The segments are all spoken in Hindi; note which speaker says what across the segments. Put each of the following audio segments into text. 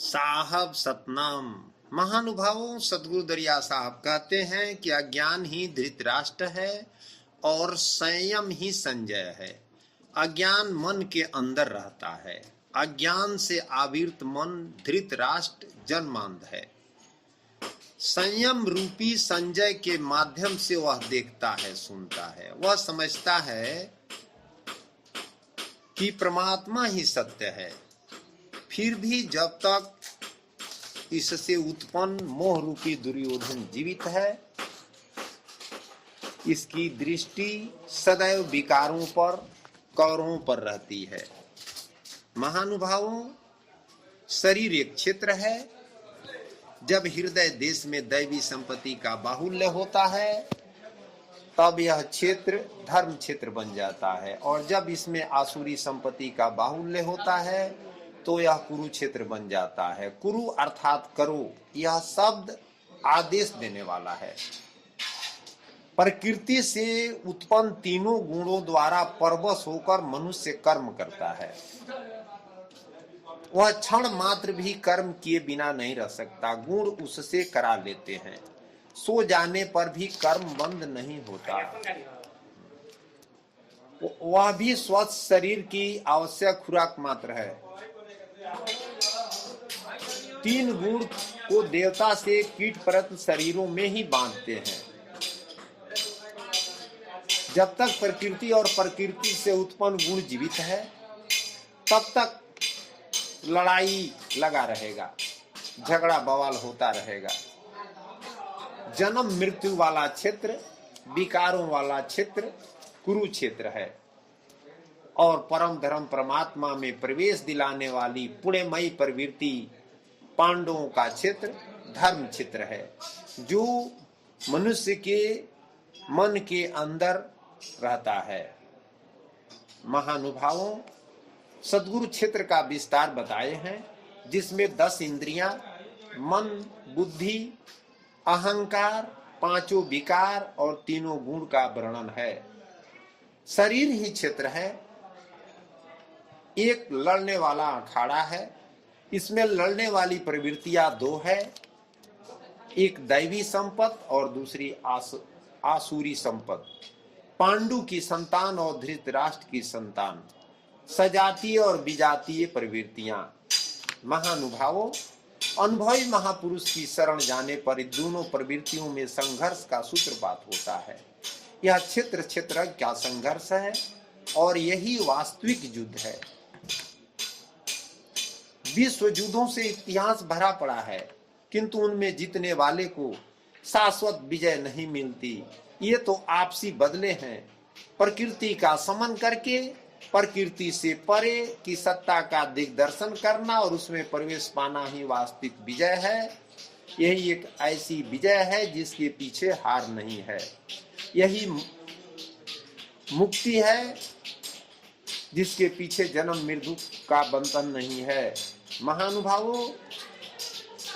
Speaker 1: साहब सतनाम। महानुभावों, सदगुरु दरिया साहब कहते हैं कि अज्ञान ही धृतराष्ट्र है और संयम ही संजय है। अज्ञान मन के अंदर रहता है। अज्ञान से आविर्त मन धृतराष्ट्र जन्मांध है। संयम रूपी संजय के माध्यम से वह देखता है, सुनता है, वह समझता है कि परमात्मा ही सत्य है। फिर भी जब तक इससे उत्पन्न मोह रूपी दुर्योधन जीवित है, इसकी दृष्टि सदैव विकारों पर, कौरवों पर रहती है। महानुभावों, शरीर एक क्षेत्र है। जब हृदय देश में दैवी संपत्ति का बाहुल्य होता है, तब यह क्षेत्र धर्म क्षेत्र बन जाता है, और जब इसमें आसुरी संपत्ति का बाहुल्य होता है तो यह कुरुक्षेत्र बन जाता है। कुरु अर्थात करो, यह शब्द आदेश देने वाला है। प्रकृति से उत्पन्न तीनों गुणों द्वारा परवश होकर मनुष्य कर्म करता है। वह क्षण मात्र भी कर्म किए बिना नहीं रह सकता। गुण उससे करा लेते हैं। सो जाने पर भी कर्म बंद नहीं होता। वह भी स्वस्थ शरीर की आवश्यक खुराक मात्र है। तीन गुण को देवता से कीट परत शरीरों में ही बांधते हैं। जब तक प्रकृति और प्रकृति से उत्पन्न गुण जीवित है, तब तक लड़ाई लगा रहेगा, झगड़ा बवाल होता रहेगा। जन्म मृत्यु वाला क्षेत्र, विकारों वाला क्षेत्र कुरुक्षेत्र है, और परम धर्म परमात्मा में प्रवेश दिलाने वाली पुण्यमयी प्रवृत्ति पांडवों का क्षेत्र धर्म क्षेत्र है, जो मनुष्य के मन के अंदर रहता है। महानुभावों, सदगुरु क्षेत्र का विस्तार बताए हैं, जिसमें 10 इंद्रियां, मन, बुद्धि, अहंकार, पांचों विकार और तीनों गुण का वर्णन है। शरीर ही क्षेत्र है। एक लड़ने वाला अखाड़ा है। इसमें लड़ने वाली प्रवृत्तियां 2 है, एक दैवी संपत और दूसरी आसुरी संपत। पांडु की संतान और धृतराष्ट्र की संतान, सजातीय और विजातीय प्रवृत्तियां। महानुभावों, अनुभवी महापुरुष की शरण जाने पर इन दोनों प्रवृत्तियों में संघर्ष का सूत्रपात होता है। यह क्षेत्र क्षेत्र का संघर्ष है, और यही वास्तविक युद्ध है। विश्व युद्धों से इतिहास भरा पड़ा है, किंतु उनमें जीतने वाले को शाश्वत विजय नहीं मिलती। ये तो आपसी बदले हैं। प्रकृति का समन करके प्रकृति से परे की सत्ता का दिग्दर्शन करना और उसमें प्रवेश पाना ही वास्तविक विजय है। यही एक ऐसी विजय है जिसके पीछे हार नहीं है। यही मुक्ति है जिसके पीछे जन्म मृत्यु का बंधन नहीं है। महानुभावों,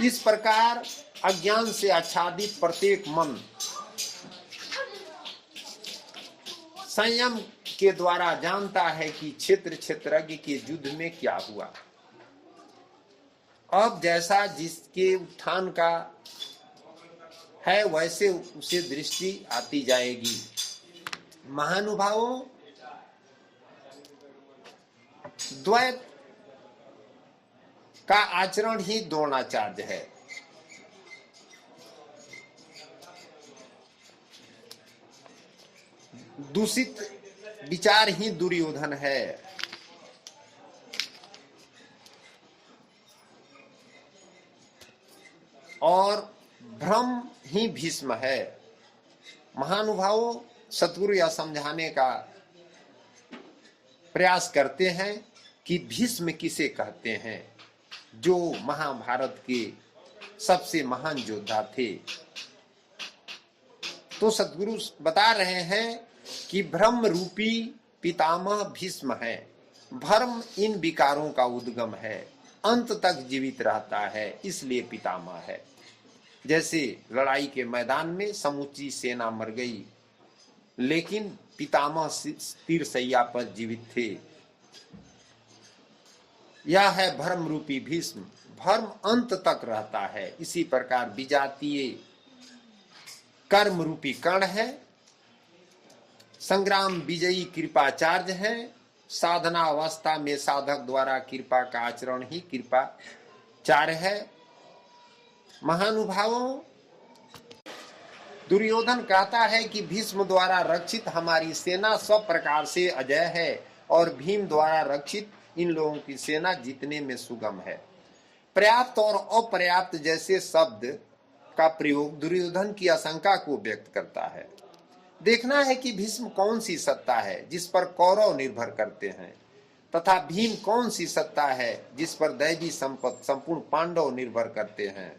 Speaker 1: इस प्रकार अज्ञान से आच्छादित प्रत्येक मन संयम के द्वारा जानता है कि क्षेत्र क्षेत्रज्ञ के युद्ध में क्या हुआ। अब जैसा जिसके उत्थान का है, वैसे उसे दृष्टि आती जाएगी। महानुभावों, द्वैत का आचरण ही द्रोणाचार्य है। दूषित विचार ही दुर्योधन है। और भ्रम ही भीष्म है। महानुभावों, सतगुरु यह समझाने का प्रयास करते हैं कि भीष्म किसे कहते हैं, जो महाभारत के सबसे महान योद्धा थे। तो सतगुरु बता रहे हैं कि भ्रम रूपी पितामह भीष्म है। भ्रम इन विकारों का उद्गम है, अंत तक जीवित रहता है, इसलिए पितामह है। जैसे लड़ाई के मैदान में समूची सेना मर गई, लेकिन पितामह तीर सैया पर जीवित थे। यह है भ्रम रूपी भीष्म। भर्म अंत तक रहता है। इसी प्रकार विजातीय कर्म रूपी कण है, संग्राम विजयी कृपाचार्य है, साधना अवस्था में साधक द्वारा कृपा का आचरण ही कृपाचार्य है। महानुभावों, दुर्योधन कहता है कि भीष्म द्वारा रक्षित हमारी सेना सब प्रकार से अजय है और भीम द्वारा रक्षित इन लोगों की सेना जीतने में सुगम है। पर्याप्त और अपर्याप्त जैसे शब्द का प्रयोग दुर्योधन की आशंका को व्यक्त करता है। देखना है कि भीष्म कौन सी सत्ता है जिस पर कौरव निर्भर करते हैं, तथा भीम कौन सी सत्ता है जिस पर दैवी संपत्ति संपूर्ण पांडव निर्भर करते हैं।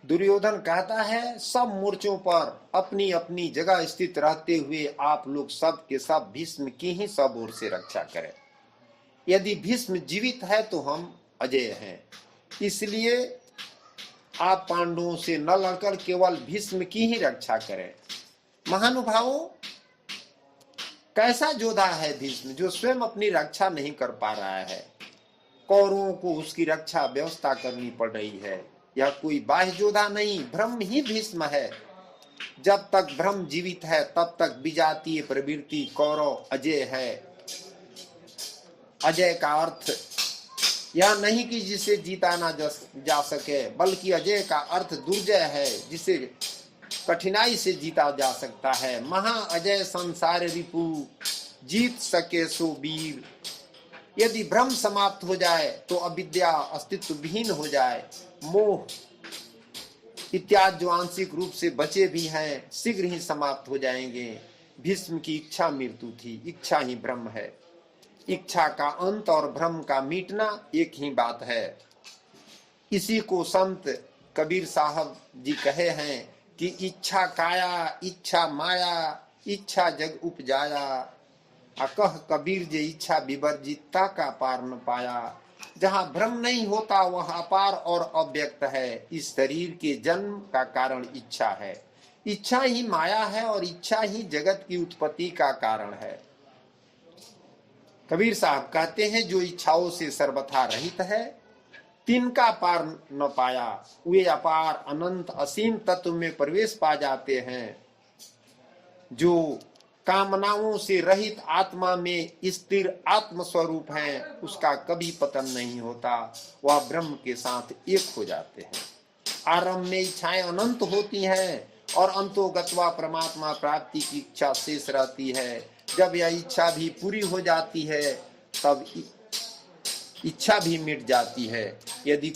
Speaker 1: दुर्योधन कहता है, सब मोर्चों पर अपनी अपनी जगह स्थित रहते हुए आप लोग सब के सब भीष्म की ही सब ओर से रक्षा करें। यदि भीष्म जीवित है तो हम अजय हैं, इसलिए आप पांडवों से न लड़कर केवल भीष्म की ही रक्षा करें। महानुभावों, कैसा योद्धा है भीष्म जो स्वयं अपनी रक्षा नहीं कर पा रहा है, कौरवों को उसकी रक्षा व्यवस्था करनी पड़ रही है। यह कोई बाह्य योद्धा नहीं, ब्रह्म ही भीष्म है। जब तक ब्रह्म जीवित है तब तक विजातीय प्रवृत्ति कौरव अजय है। अजय का अर्थ यह नहीं कि जिसे जीता ना जा सके, बल्कि अजय का अर्थ दुर्जय है, जिसे कठिनाई से जीता जा सकता है। महा अजय संसार रिपु, जीत सके सो वीर। यदि भ्रम समाप्त हो जाए तो अविद्या अस्तित्व विहीन हो जाए। मोह इत्यादि जो आंशिक रूप से बचे भी हैं शीघ्र ही समाप्त हो जाएंगे। भीष्म की इच्छा मृत्यु थी, इच्छा ही ब्रह्म है। इच्छा का अंत और भ्रम का मिटना एक ही बात है। इसी को संत कबीर साहब जी कहे हैं कि इच्छा काया, इच्छा माया, इच्छा जग उपजाया। अकह कबीर जे इच्छा विवर्जिता का पार न पाया। जहाँ भ्रम नहीं होता वह अपार और अव्यक्त है। इस शरीर के जन्म का कारण इच्छा है। इच्छा ही माया है और इच्छा ही जगत की उत्पत्ति का कारण है। कबीर साहब कहते हैं, जो इच्छाओं से सर्वथा रहित है, तिनका पार न पाया, वे अपार अनंत असीम तत्व में प्रवेश पा जाते हैं। जो कामनाओं से रहित आत्मा में स्थिर आत्म स्वरूप है, उसका कभी पतन नहीं होता, वह ब्रह्म के साथ एक हो जाते हैं। आरंभ में इच्छाएं अनंत होती हैं और अंतोगत्वा परमात्मा प्राप्ति की इच्छा शेष रहती है। जब यह इच्छा भी पूरी हो जाती है तब इच्छा भी मिट जाती है। यदि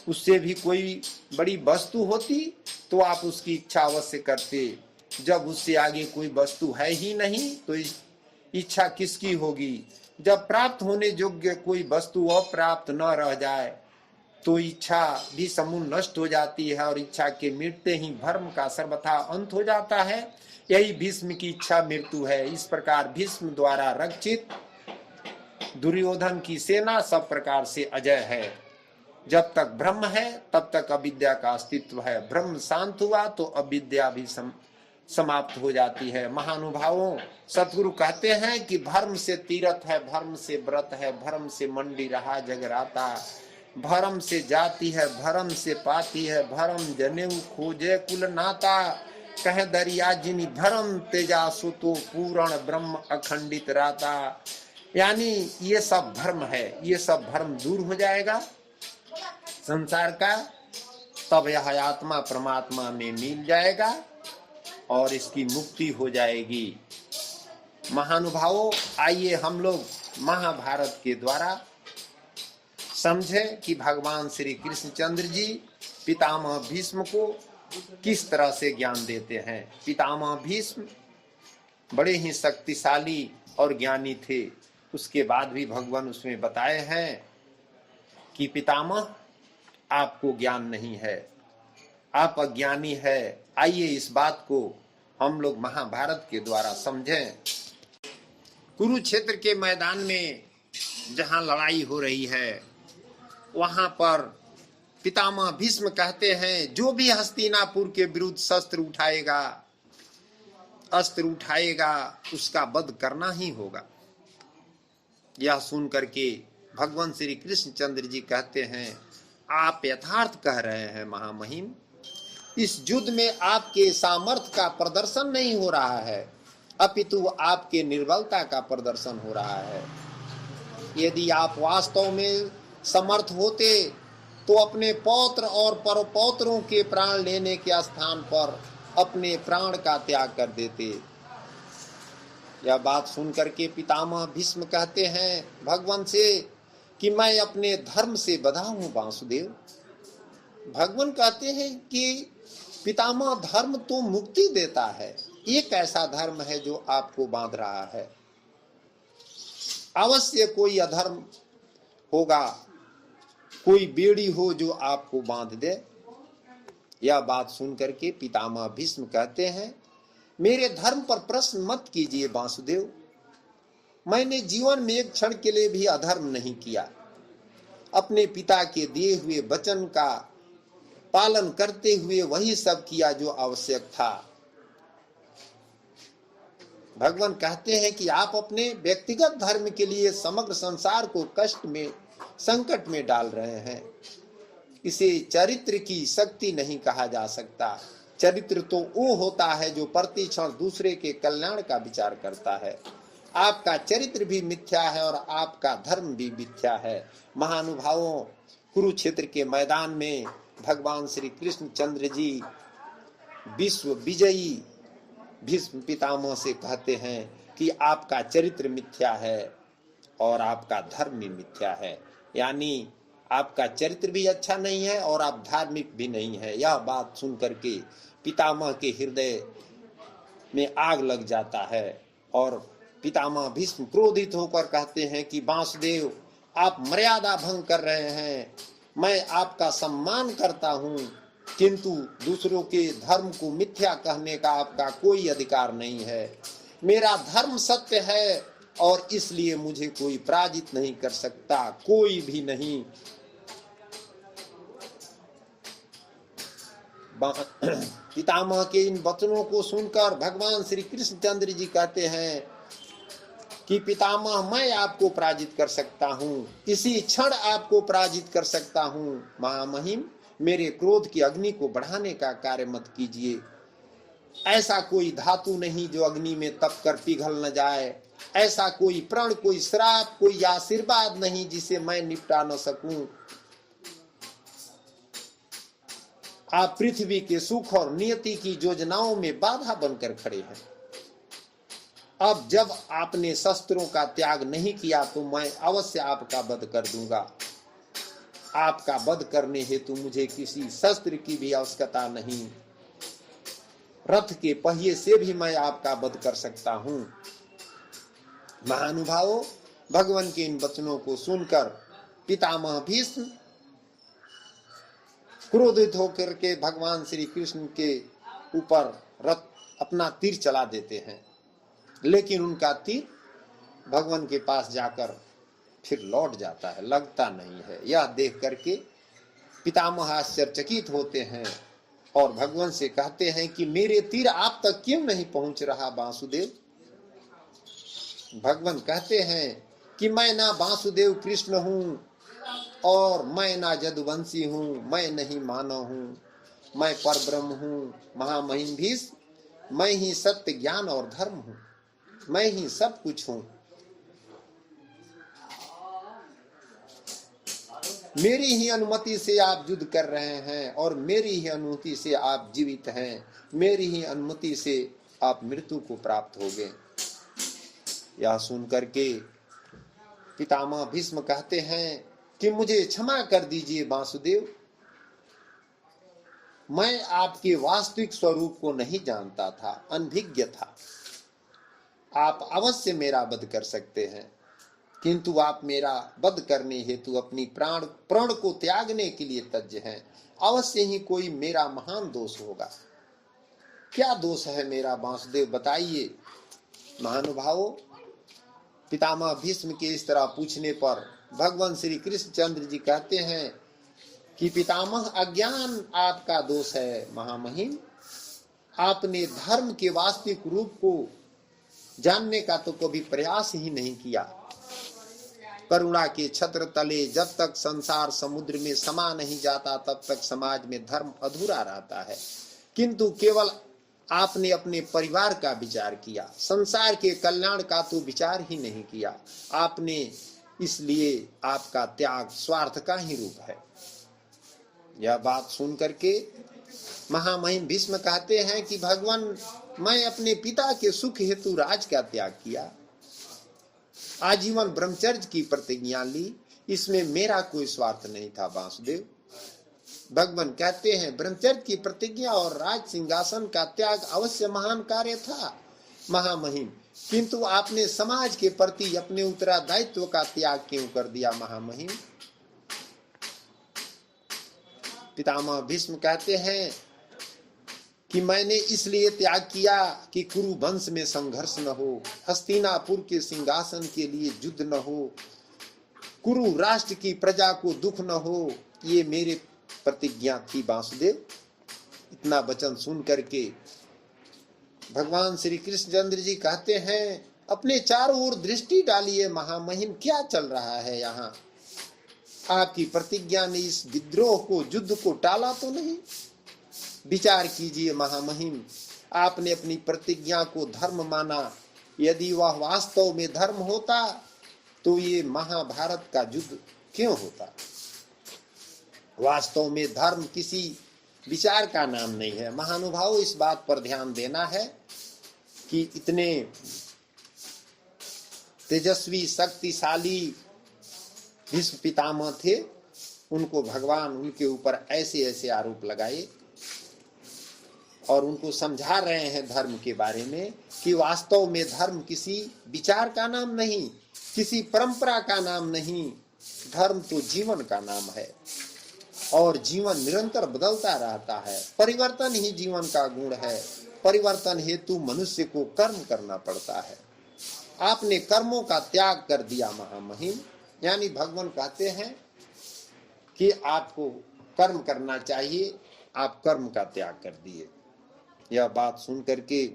Speaker 1: उससे भी कोई बड़ी वस्तु होती तो आप उसकी इच्छा अवश्य करते। जब उससे आगे कोई वस्तु है ही नहीं तो इच्छा किसकी होगी। जब प्राप्त होने योग्य कोई वस्तु अप्राप्त न रह जाए तो इच्छा भी समूल नष्ट हो जाती है और इच्छा के मिटते ही भ्रम का सर्वथा अंत हो जाता है। यही भीष्म की इच्छा मृत्यु है। इस प्रकार भीष्म द्वारा रक्षित दुर्योधन की सेना सब प्रकार से अजय है। जब तक ब्रह्म है तब तक अविद्या का अस्तित्व है। ब्रह्म शांत हुआ तो अविद्या भी समाप्त हो जाती है। महानुभावों, सतगुरु कहते हैं कि भर्म से तीरथ है, भर्म से व्रत है, भर्म से मंडी रहा जगराता, भरम से जाती है, भरम से पाती है, भरम जनेऊ खोजे कुल नाता। कह दरिया जिनी भरम तेजा सुतो पूर्ण ब्रह्म अखंडित राता। यानी ये सब भ्रम है, ये सब भ्रम दूर हो जाएगा संसार का, तब यह आत्मा परमात्मा में मिल जाएगा और इसकी मुक्ति हो जाएगी। महानुभावों, आइए हम लोग महाभारत के द्वारा समझे कि भगवान श्री कृष्णचंद्र जी पितामह भीष्म को किस तरह से ज्ञान देते हैं। पितामह भीष्म बड़े ही शक्तिशाली और ज्ञानी थे। उसके बाद भी भगवान उसमें बताए हैं कि पितामह आपको ज्ञान नहीं है, आप अज्ञानी है। आइए इस बात को हम लोग महाभारत के द्वारा समझें। कुरुक्षेत्र के मैदान में जहां लड़ाई हो रही है वहां पर पितामह भीष्म कहते हैं, जो भी हस्तिनापुर के विरुद्ध शस्त्र उठाएगा, अस्त्र उठाएगा, उसका वध करना ही होगा। यह सुन करके भगवान श्री कृष्णचंद्र जी कहते हैं, आप यथार्थ कह रहे हैं महामहिम। इस युद्ध में आपके सामर्थ्य का प्रदर्शन नहीं हो रहा है, अपितु आपके निर्बलता का प्रदर्शन हो रहा है। यदि आप वास्तव में समर्थ होते तो अपने पौत्र और परपौत्रों के प्राण लेने के स्थान पर अपने प्राण का त्याग कर देते। यह बात सुनकर के पितामह भीष्म कहते हैं भगवान से कि मैं अपने धर्म से बंधा हूं वासुदेव। भगवान कहते हैं कि पितामह धर्म तो मुक्ति देता है, एक ऐसा धर्म है जो आपको बांध रहा है। अवश्य कोई अधर्म होगा, कोई बेड़ी हो जो आपको बांध दे। यह बात सुनकर के पितामह भीष्म कहते हैं मेरे धर्म पर प्रश्न मत कीजिए वासुदेव। मैंने जीवन में एक क्षण के लिए भी अधर्म नहीं किया। अपने पिता के दिए हुए वचन का पालन करते हुए वही सब किया जो आवश्यक था। भगवान कहते हैं कि आप अपने व्यक्तिगत धर्म के लिए समग्र संसार को कष्ट में, संकट में डाल रहे हैं। इसे चरित्र की शक्ति नहीं कहा जा सकता। चरित्र तो वो होता है जो प्रति क्षण दूसरे के कल्याण का विचार करता है। आपका चरित्र भी मिथ्या है और आपका धर्म भी मिथ्या है। महानुभावों, कुरुक्षेत्र के मैदान में भगवान श्री कृष्ण चंद्र जी विश्व विजयी भीष्म पितामह से कहते हैं कि आपका चरित्र मिथ्या है और आपका धर्म भी मिथ्या है। यानी आपका चरित्र भी अच्छा नहीं है और आप धार्मिक भी नहीं है। यह बात सुनकर के पितामह के हृदय में आग लग जाता है और पितामह भीष्म क्रोधित होकर कहते हैं कि वासुदेव आप मर्यादा भंग कर रहे हैं। मैं आपका सम्मान करता हूं, किंतु दूसरों के धर्म को मिथ्या कहने का आपका कोई अधिकार नहीं है। मेरा धर्म सत्य है और इसलिए मुझे कोई पराजित नहीं कर सकता, कोई भी नहीं। पितामह के इन वचनों को सुनकर भगवान श्री कृष्ण चंद्र जी कहते हैं कि पितामह मैं आपको पराजित कर सकता हूँ, इसी क्षण आपको पराजित कर सकता हूँ। महामहिम, मेरे क्रोध की अग्नि को बढ़ाने का कार्य मत कीजिए। ऐसा कोई धातु नहीं जो अग्नि में तप कर पिघल न जाए। ऐसा कोई प्रण, कोई श्राप, कोई आशीर्वाद नहीं जिसे मैं निपटा न सकूं। आप पृथ्वी के सुख और नियति की योजनाओं में बाधा बनकर खड़े हैं। अब जब आपने शस्त्रों का त्याग नहीं किया तो मैं अवश्य आपका वध कर दूंगा। आपका वध करने हेतु मुझे किसी शस्त्र की भी आवश्यकता नहीं। रथ के पहिए से भी मैं आपका वध कर सकता हूं। महानुभावों, भगवान के इन वचनों को सुनकर पितामह भीष्म क्रोधित होकर के भगवान श्री कृष्ण के ऊपर रथ अपना तीर चला देते हैं, लेकिन उनका तीर भगवान के पास जाकर फिर लौट जाता है, लगता नहीं है। यह देख करके पितामह आश्चर्यचकित होते हैं और भगवान से कहते हैं कि मेरे तीर आप तक क्यों नहीं पहुंच रहा वासुदेव। भगवान कहते हैं कि मैं ना वासुदेव कृष्ण हूं और मैं ना जदुवंशी हूं, मैं नहीं मानव हूं, मैं परब्रह्म हूं। महामहिम भीष्म, मैं ही सत्य, ज्ञान और धर्म हूं, मैं ही सब कुछ हूं। मेरी ही अनुमति से आप युद्ध कर रहे हैं और मेरी ही अनुमति से आप जीवित हैं। मेरी ही अनुमति से आप मृत्यु को प्राप्त होगे। यह सुनकर के पितामह भीष्म कहते हैं कि मुझे क्षमा कर दीजिए वासुदेव, मैं आपके वास्तविक स्वरूप को नहीं जानता था, अनभिज्ञ था। आप अवश्य मेरा वध कर सकते हैं, किंतु आप मेरा वध करने हेतु अपनी प्राण को त्यागने के लिए तज्ज हैं। अवश्य ही कोई मेरा महान दोष होगा। क्या दोष है मेरा वासुदेव, बताइए। महानुभावों, पितामह भीष्म के इस तरह पूछने पर भगवान श्री कृष्ण चंद्र जी कहते हैं कि पितामह, अज्ञान आपका दोष है। महामहिम, आपने धर्म के वास्तविक रूप को जानने का तो कभी प्रयास ही नहीं किया। करुणा के छत्र तले जब तक संसार समुद्र में समा नहीं जाता तब तक समाज में धर्म अधूरा रहता है। किंतु केवल आपने अपने परिवार का विचार किया, संसार के कल्याण का तो विचार ही नहीं किया आपने, इसलिए आपका त्याग स्वार्थ का ही रूप है। यह बात सुन करके महामहिम भीष्म कहते हैं कि भगवान, मैं अपने पिता के सुख हेतु राज का त्याग किया, आजीवन ब्रह्मचर्य की प्रतिज्ञा ली, इसमें मेरा कोई स्वार्थ नहीं था वासुदेव। भगवान कहते हैं ब्रह्मचर्य की प्रतिज्ञा और राज सिंहासन का त्याग अवश्य महान कार्य था महामहिम, किंतु आपने समाज के प्रति अपने उत्तरदायित्व का त्याग क्यों कर दिया महामहिम। पितामह भीष्म कहते हैं कि मैंने इसलिए त्याग किया कि कुरु वंश में संघर्ष न हो, हस्तिनापुर के सिंहासन के लिए युद्ध न हो, कुरु राष्ट्र की प्रजा को दुख न हो, ये मेरे प्रतिज्ञा थी वासुदेव। इतना वचन सुन करके भगवान श्री कृष्णचंद्र जी कहते हैं, अपने चारों ओर दृष्टि डालिए महामहिम, क्या चल रहा है यहाँ। आपकी प्रतिज्ञा ने इस विद्रोह को, युद्ध को टाला तो नहीं। विचार कीजिए महामहिम, आपने अपनी प्रतिज्ञा को धर्म माना, यदि वह वास्तव में धर्म होता तो ये महाभारत का युद्ध क्यों होता। वास्तव में धर्म किसी विचार का नाम नहीं है। महानुभावों, इस बात पर ध्यान देना है कि इतने तेजस्वी शक्तिशाली भीष्म पितामह थे, उनको भगवान उनके ऊपर ऐसे ऐसे आरोप लगाए और उनको समझा रहे हैं धर्म के बारे में कि वास्तव में धर्म किसी विचार का नाम नहीं, किसी परंपरा का नाम नहीं, धर्म तो जीवन का नाम है और जीवन निरंतर बदलता रहता है। परिवर्तन ही जीवन का गुण है। परिवर्तन हेतु मनुष्य को कर्म करना पड़ता है। आपने कर्मों का त्याग कर दिया महामहिम, यानी भगवान कहते हैं कि आपको कर्म करना चाहिए, आप कर्म का त्याग कर दिए। यह बात सुन करके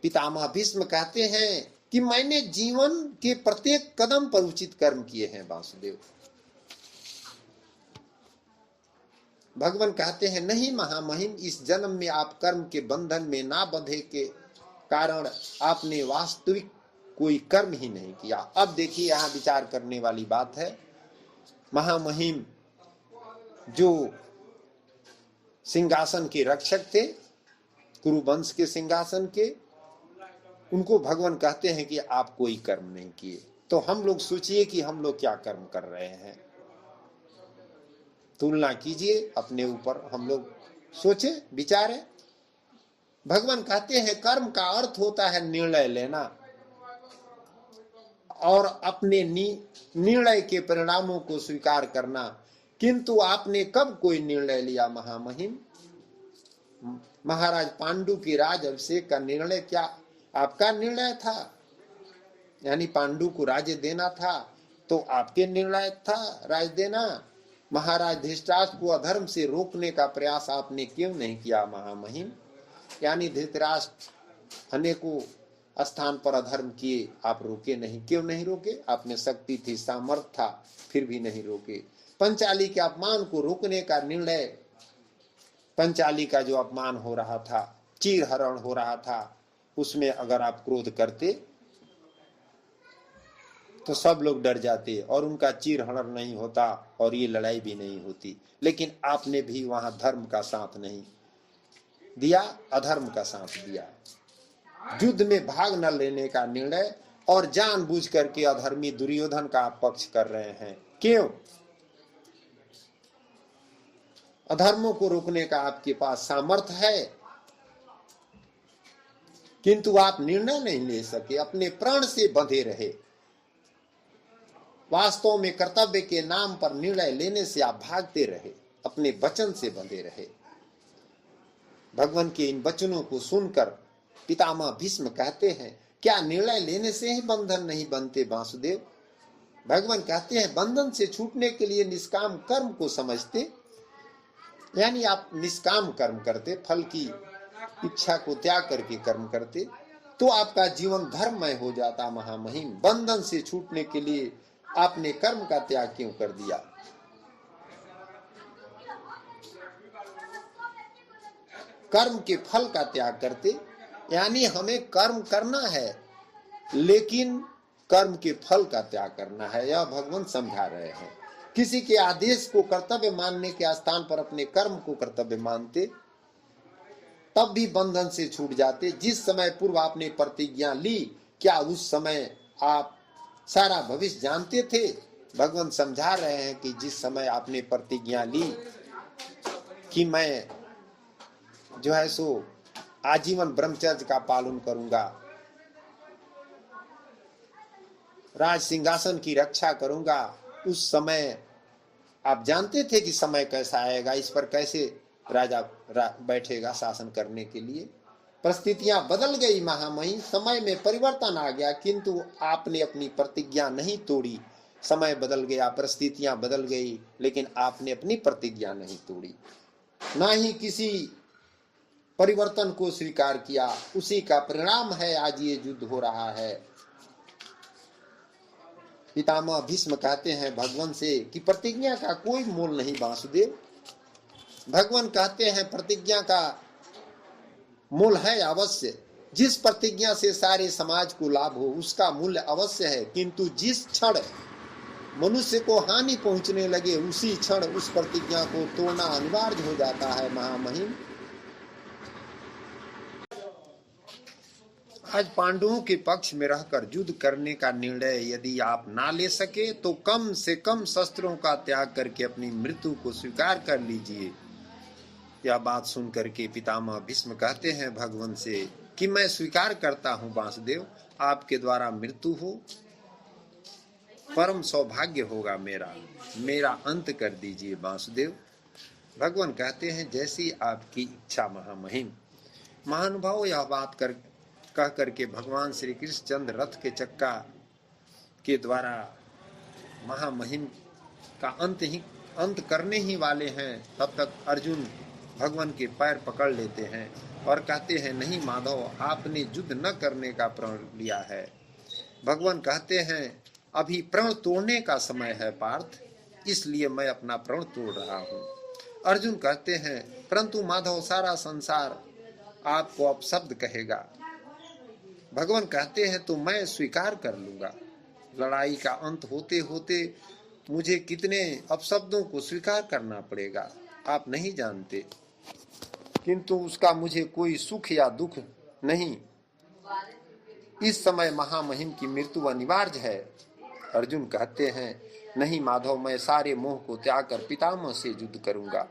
Speaker 1: पितामह भीष्म कहते हैं कि मैंने जीवन के प्रत्येक कदम पर उचित कर्म किए हैं वासुदेव। भगवान कहते हैं नहीं महामहिम, इस जन्म में आप कर्म के बंधन में ना बंधे के कारण आपने वास्तविक कोई कर्म ही नहीं किया। अब देखिए यहाँ विचार करने वाली बात है। महामहिम जो सिंहासन के रक्षक थे, कुरुवंश के सिंहासन के, उनको भगवान कहते हैं कि आप कोई कर्म नहीं किए। तो हम लोग सोचिए कि हम लोग क्या कर्म कर रहे हैं, तुलना कीजिए अपने ऊपर, हम लोग सोचे विचारे। भगवान कहते हैं कर्म का अर्थ होता है निर्णय लेना और अपने निर्णय के परिणामों को स्वीकार करना। किंतु आपने कब कोई निर्णय लिया महामहिम। महाराज पांडु की राज अभिषेक का निर्णय क्या आपका निर्णय था, यानी पांडु को राज्य देना था तो आपके निर्णय था राज देना। महाराज धृतराष्ट्र को अधर्म से रोकने का प्रयास आपने क्यों नहीं किया महामहिम, यानी धृतराष्ट्र अनेकों स्थान पर अधर्म किए, आप रोके नहीं, क्यों नहीं रोके। आपने शक्ति थी, सामर्थ्य था, फिर भी नहीं रोके। पंचाली के अपमान को रोकने का निर्णय, पंचाली का जो अपमान हो रहा था, चीर हरण हो रहा था, उसमें अगर आप क्रोध करते तो सब लोग डर जाते और उनका चीर हरण नहीं होता और ये लड़ाई भी नहीं होती। लेकिन आपने भी वहां धर्म का साथ नहीं दिया, अधर्म का साथ दिया। युद्ध में भाग न लेने का निर्णय और जानबूझ करके अधर्मी दुर्योधन का आप पक्ष कर रहे हैं। क्यों। अधर्मों को रोकने का आपके पास सामर्थ्य है, किंतु आप निर्णय नहीं ले सके, अपने प्राण से बंधे रहे। वास्तव में कर्तव्य के नाम पर निर्णय लेने से आप भागते रहे, अपने वचन से बंधे रहे। भगवान के इन वचनों को सुनकर पितामह भीष्म कहते हैं, क्या निर्णय लेने से ही बंधन नहीं बनते वासुदेव। भगवान कहते हैं बंधन से छूटने के लिए निष्काम कर्म को समझते, यानी आप निष्काम कर्म करते, फल की इच्छा को त्याग करके कर्म करते तो आपका जीवन धर्ममय हो जाता महामहिम। बंधन से छूटने के लिए आपने कर्म का त्याग क्यों कर दिया? कर्म के फल का त्याग करते, यानी हमें कर्म करना है लेकिन कर्म के फल का त्याग करना है, यह भगवान समझा रहे हैं। किसी के आदेश को कर्तव्य मानने के स्थान पर अपने कर्म को कर्तव्य मानते, तब भी बंधन से छूट जाते। जिस समय पूर्व आपने प्रतिज्ञा ली, क्या उस समय आप सारा भविष्य जानते थे? भगवान समझा रहे हैं कि जिस समय आपने प्रतिज्ञा ली कि मैं जो है सो आजीवन ब्रह्मचर्य का पालन करूंगा, राज सिंहासन की रक्षा करूंगा, उस समय आप जानते थे कि समय कैसा आएगा, इस पर कैसे राजा बैठेगा शासन करने के लिए। परिस्थितियां बदल गई महामहिम, समय में परिवर्तन आ गया, किंतु आपने अपनी प्रतिज्ञा नहीं तोड़ी। समय बदल गया, परिस्थितियां बदल गई, लेकिन आपने अपनी प्रतिज्ञा नहीं तोड़ी, ना ही किसी परिवर्तन को स्वीकार किया। उसी का परिणाम है आज ये युद्ध हो रहा है। पितामह भीष्म कहते हैं भगवान से कि प्रतिज्ञा का कोई मोल नहीं वासुदेव। भगवान कहते हैं प्रतिज्ञा का मूल्य है अवश्य, जिस प्रतिज्ञा से सारे समाज को लाभ हो उसका मूल्य अवश्य है, किंतु जिस क्षण मनुष्य को हानि पहुंचने लगे उसी क्षण उस प्रतिज्ञा को तोड़ना अनिवार्य हो जाता है महामहिम। आज पांडवों के पक्ष में रहकर युद्ध करने का निर्णय यदि आप ना ले सके तो कम से कम शस्त्रों का त्याग करके अपनी मृत्यु को स्वीकार कर लीजिए। यह बात सुन करके पितामह भीष्म कहते हैं भगवान से कि मैं स्वीकार करता हूं वासुदेव, आपके द्वारा मृत्यु हो, परम सौभाग्य होगा मेरा अंत कर दीजिए वासुदेव। भगवान कहते हैं जैसी आपकी इच्छा महामहिम। महानुभाव यह बात कह करके भगवान श्री कृष्ण चंद्र रथ के चक्का के द्वारा महामहिम का अंत करने ही वाले हैं। तब तक अर्जुन भगवान के पैर पकड़ लेते हैं और कहते हैं नहीं माधव, आपने युद्ध न करने का प्रण लिया है। भगवान कहते हैं अभी प्रण तोड़ने का समय है पार्थ, इसलिए मैं अपना प्रण तोड़ रहा हूँ। अर्जुन कहते हैं परंतु माधव सारा संसार आपको अपशब्द कहेगा। भगवान कहते हैं तो मैं स्वीकार कर लूंगा। लड़ाई का अंत होते होते मुझे कितने अपशब्दों को स्वीकार करना पड़ेगा आप नहीं जानते, किंतु उसका मुझे कोई सुख या दुख नहीं। इस समय महामहिम की मृत्यु अनिवार्य है। अर्जुन कहते हैं नहीं माधव, मैं सारे मोह को त्याग कर पितामह से युद्ध करूंगा,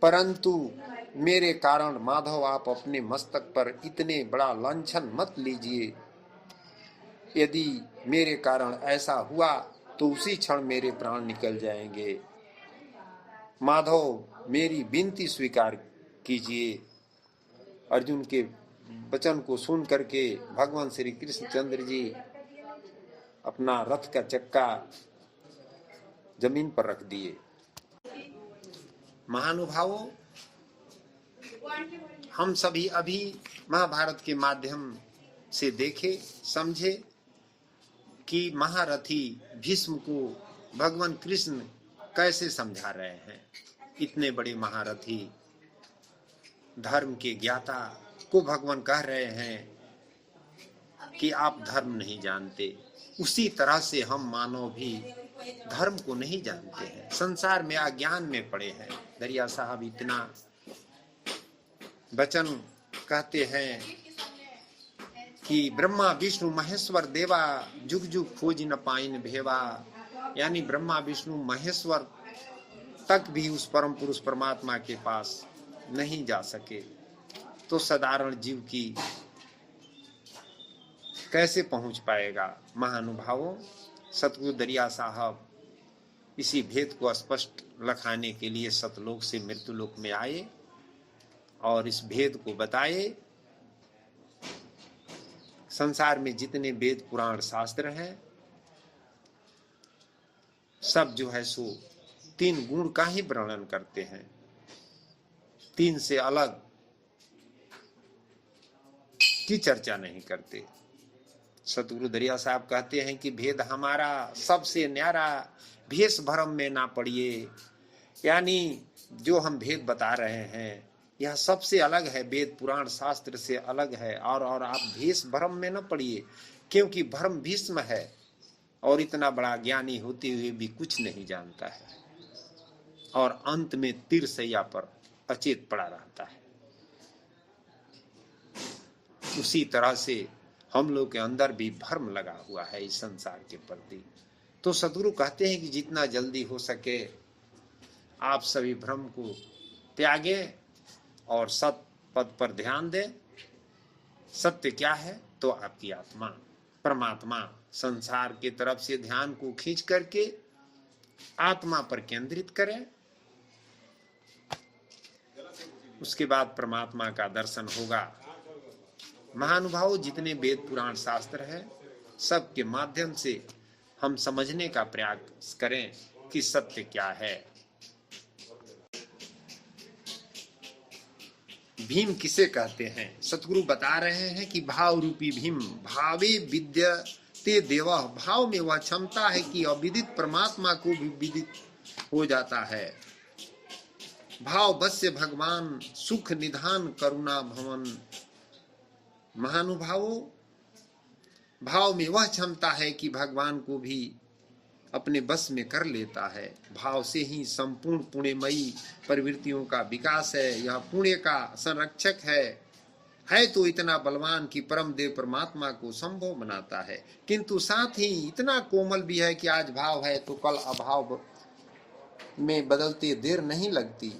Speaker 1: परंतु मेरे कारण माधव आप अपने मस्तक पर इतने बड़ा लांछन मत लीजिए। यदि मेरे कारण ऐसा हुआ तो उसी क्षण मेरे प्राण निकल जाएंगे। माधव मेरी विनती स्वीकार कीजिए। अर्जुन के वचन को सुन करके भगवान श्री कृष्ण चंद्र जी अपना रथ का चक्का जमीन पर रख दिए। महानुभावों, हम सभी अभी महाभारत के माध्यम से देखे समझे कि महारथी भीष्म को भगवान कृष्ण कैसे समझा रहे हैं। इतने बड़े महारथी धर्म के ज्ञाता को भगवान कह रहे हैं कि आप धर्म नहीं जानते। उसी तरह से हम मानव भी धर्म को नहीं जानते हैं, संसार में अज्ञान में पड़े हैं। दरिया साहब इतना वचन कहते हैं कि ब्रह्मा विष्णु महेश्वर देवा जुग जुग खोज न पाइन भेवा, यानी ब्रह्मा विष्णु महेश्वर तक भी उस परम पुरुष परमात्मा के पास नहीं जा सके तो साधारण जीव की कैसे पहुंच पाएगा। महानुभावों, सतगुरु दरिया साहब इसी भेद को स्पष्ट लखाने के लिए सतलोक से मृत्युलोक में आए और इस भेद को बताए। संसार में जितने वेद पुराण शास्त्र हैं सब जो है सो 3 गुण का ही वर्णन करते हैं, 3 से अलग की चर्चा नहीं करते। सतगुरु दरिया साहब कहते हैं कि भेद हमारा सबसे न्यारा, भेष भ्रम में ना पड़िए। यानी जो हम भेद बता रहे हैं यह सबसे अलग है, वेद पुराण शास्त्र से अलग है। और आप भेष भ्रम में न पड़िए, क्योंकि भ्रम भीष्म है और इतना बड़ा ज्ञानी होते हुए भी कुछ नहीं जानता है और अंत में तीरसैया पर अचेत पड़ा रहता है। उसी तरह से हम लोग के अंदर भी भ्रम लगा हुआ है इस संसार के प्रति। तो सतगुरु कहते हैं कि जितना जल्दी हो सके आप सभी भ्रम को त्यागें और सत पद पर ध्यान दें। सत्य क्या है? तो आपकी आत्मा, परमात्मा। संसार की तरफ से ध्यान को खींच करके आत्मा पर केंद्रित करें, उसके बाद परमात्मा का दर्शन होगा। महानुभाव, जितने वेद पुराण शास्त्र है सबके माध्यम से हम समझने का प्रयास करें कि सत्य क्या है। भीम किसे कहते हैं? सतगुरु बता रहे हैं कि भाव रूपी भीम, भावे विद्यते देवः, भाव में वह क्षमता है कि अविदित परमात्मा को भी विदित हो जाता है। भाव बस्य भगवान सुख निधान करुणा भवन। महानुभावों, भाव में वह क्षमता है कि भगवान को भी अपने बस में कर लेता है। भाव से ही संपूर्ण पुण्यमयी प्रवृत्तियों का विकास है। यह पुण्य का संरक्षक है तो इतना बलवान कि परम देव परमात्मा को संभव बनाता है, किंतु साथ ही इतना कोमल भी है कि आज भाव है तो कल अभाव में बदलते देर नहीं लगती।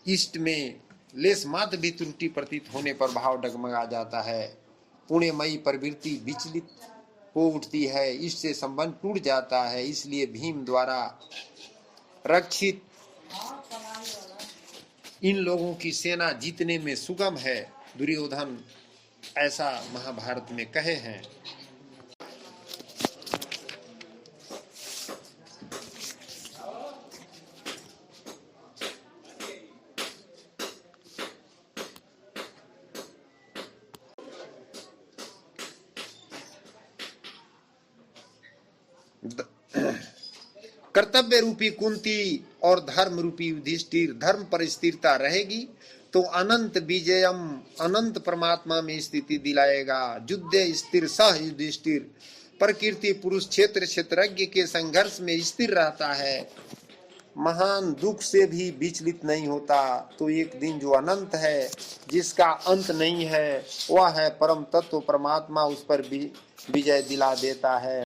Speaker 1: इष्ट में लेस मात्र भी त्रुटि प्रतीत होने पर भाव डगमगा जाता है। पुण्यमयी प्रवृत्ति विचलित हो उठती है, इससे संबंध टूट जाता है। इसलिए भीम द्वारा रक्षित इन लोगों की सेना जीतने में सुगम है। दुर्योधन ऐसा महाभारत में कहे हैं। कर्तव्य रूपी कुंती और धर्म रूपी युधिष्ठिर, धर्म पर स्थिरता रहेगी तो अनंत विजयम, अनंत परमात्मा में स्थिति दिलाएगा। युद्धे स्थिर सह युधिष्ठिर, प्रकृति पुरुष क्षेत्र क्षेत्रज्ञ के संघर्ष में स्थिर रहता है, महान दुख से भी विचलित नहीं होता। तो एक दिन जो अनंत है, जिसका अंत नहीं है, वह है परम तत्व परमात्मा, उस पर भी विजय दिला देता है।